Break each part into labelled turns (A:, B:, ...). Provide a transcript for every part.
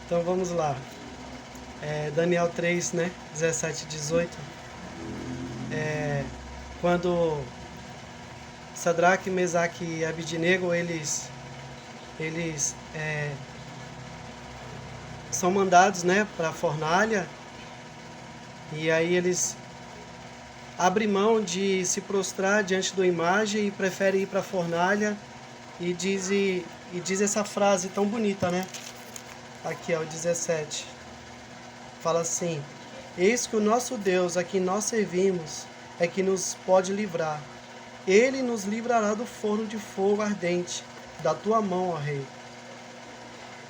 A: Então vamos lá. Daniel 3, né? 17 e 18. Quando Sadraque, Mesaque e Abidnego, eles são mandados, né, para a fornalha. E aí eles abrem mão de se prostrar diante da imagem e preferem ir para a fornalha. E diz essa frase tão bonita, né? Aqui, ó, o 17. Fala assim: eis que o nosso Deus, a quem nós servimos, é que nos pode livrar. Ele nos livrará do forno de fogo ardente, da tua mão, ó rei.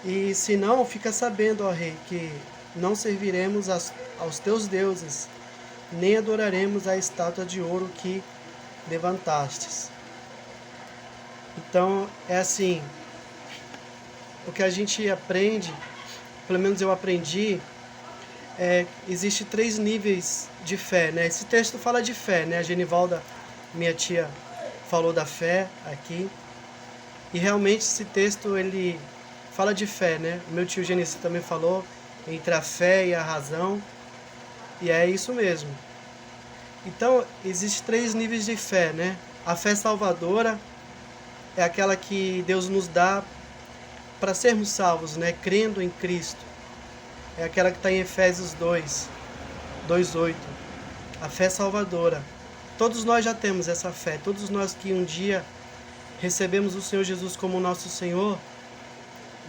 A: E se não, fica sabendo, ó rei, que não serviremos aos teus deuses, nem adoraremos a estátua de ouro que levantastes. Então, é assim, o que a gente aprende, pelo menos eu aprendi, existe 3 níveis de fé, né? Esse texto fala de fé, né? A Genivalda, minha tia, falou da fé aqui. E realmente esse texto, ele fala de fé, né? O meu tio Genesi também falou entre a fé e a razão. E é isso mesmo. Então, existem 3 níveis de fé, né? A fé salvadora é aquela que Deus nos dá para sermos salvos, né? Crendo em Cristo. É aquela que está em Efésios 2:8. A fé salvadora. Todos nós já temos essa fé. Todos nós que um dia recebemos o Senhor Jesus como nosso Senhor,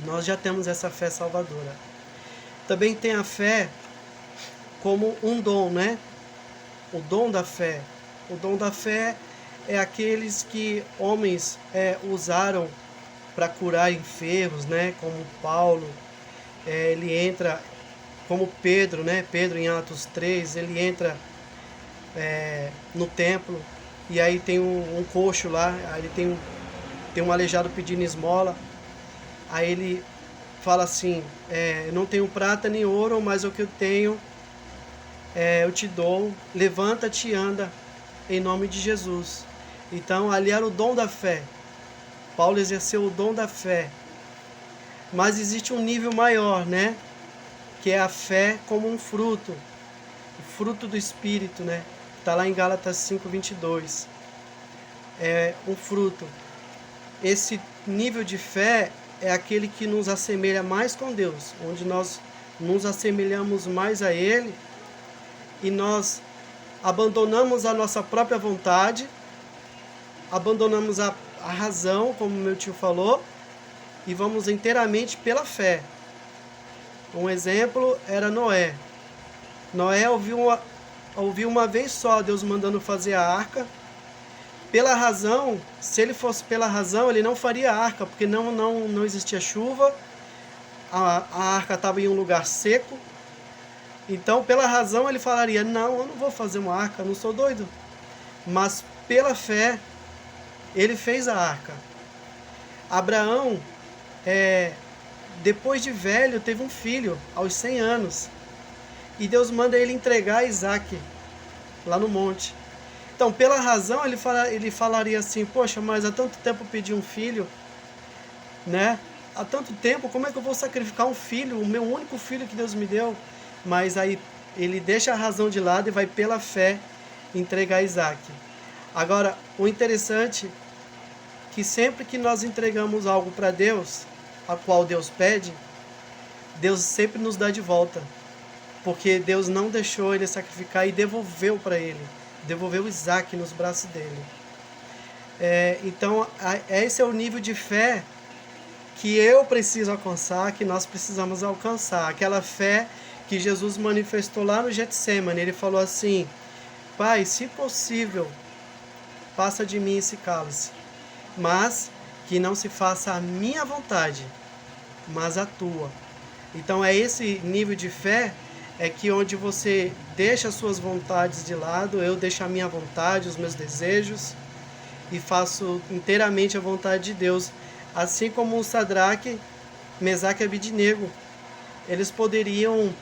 A: nós já temos essa fé salvadora. Também tem a fé como um dom, né? O dom da fé. O dom da fé é aqueles que homens usaram para curar enfermos, né? Como Paulo, ele entra, como Pedro, né? Pedro em Atos 3, ele entra no templo e aí tem um coxo lá, aí ele tem um aleijado pedindo esmola. Aí ele fala assim: não tenho prata nem ouro, mas o que eu tenho eu te dou, levanta-te e anda em nome de Jesus. Então ali era o dom da fé. Paulo exerceu o dom da fé. Mas existe um nível maior, né? Que é a fé como um fruto. O fruto do Espírito, né? Está lá em Gálatas 5:22. É um fruto. Esse nível de fé é aquele que nos assemelha mais com Deus, onde nós nos assemelhamos mais a Ele e nós abandonamos a nossa própria vontade, abandonamos a razão, como meu tio falou, e vamos inteiramente pela fé. Um exemplo era Noé. Noé ouviu uma vez só Deus mandando fazer a arca. Pela razão, se ele fosse pela razão, ele não faria a arca, porque não existia chuva, a arca estava em um lugar seco. Então, pela razão, ele falaria: não, eu não vou fazer uma arca, eu não sou doido. Mas pela fé, ele fez a arca. Abraão, depois de velho, teve um filho, aos 100 anos. E Deus manda ele entregar Isaac, lá no monte. Então, pela razão, ele falaria assim: poxa, mas há tanto tempo eu pedi um filho, né? Há tanto tempo, como é que eu vou sacrificar um filho, o meu único filho que Deus me deu? Mas aí ele deixa a razão de lado e vai pela fé entregar Isaac. Agora, o interessante é que sempre que nós entregamos algo para Deus, a qual Deus pede, Deus sempre nos dá de volta. Porque Deus não deixou ele sacrificar e devolveu para ele. Devolveu Isaac nos braços dele. Então, esse é o nível de fé que eu preciso alcançar, que nós precisamos alcançar. Aquela fé que Jesus manifestou lá no Getsemane. Ele falou assim: Pai, se possível, passa de mim esse cálice, mas que não se faça a minha vontade, mas a tua. Então é esse nível de fé que onde você deixa as suas vontades de lado, eu deixo a minha vontade, os meus desejos, e faço inteiramente a vontade de Deus. Assim como o Sadraque, Mesaque e Abidnego, eles poderiam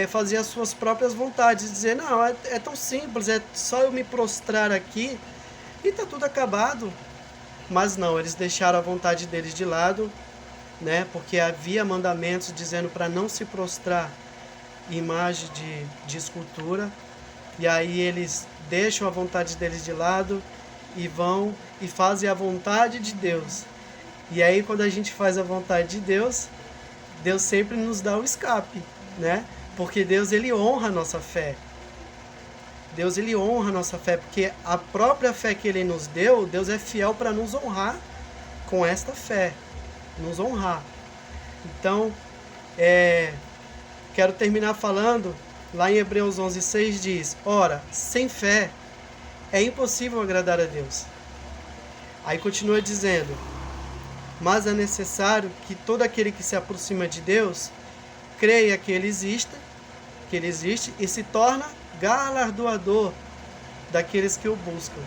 A: fazer as suas próprias vontades, dizer: não, é tão simples, é só eu me prostrar aqui e está tudo acabado. Mas não, eles deixaram a vontade deles de lado né? Porque havia mandamentos dizendo para não se prostrar em imagem de escultura, e aí eles deixam a vontade deles de lado e vão e fazem a vontade de Deus. E aí quando a gente faz a vontade de Deus, Deus sempre nos dá o escape, né? Porque Deus, ele honra a nossa fé. Deus, ele honra a nossa fé, porque a própria fé que ele nos deu, Deus é fiel para nos honrar com esta fé, nos honrar. Então, quero terminar falando, lá em Hebreus 11:6 diz: ora, sem fé é impossível agradar a Deus. Aí continua dizendo: mas é necessário que todo aquele que se aproxima de Deus creia que Ele existe e se torna galardoador daqueles que o buscam.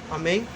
A: Amém?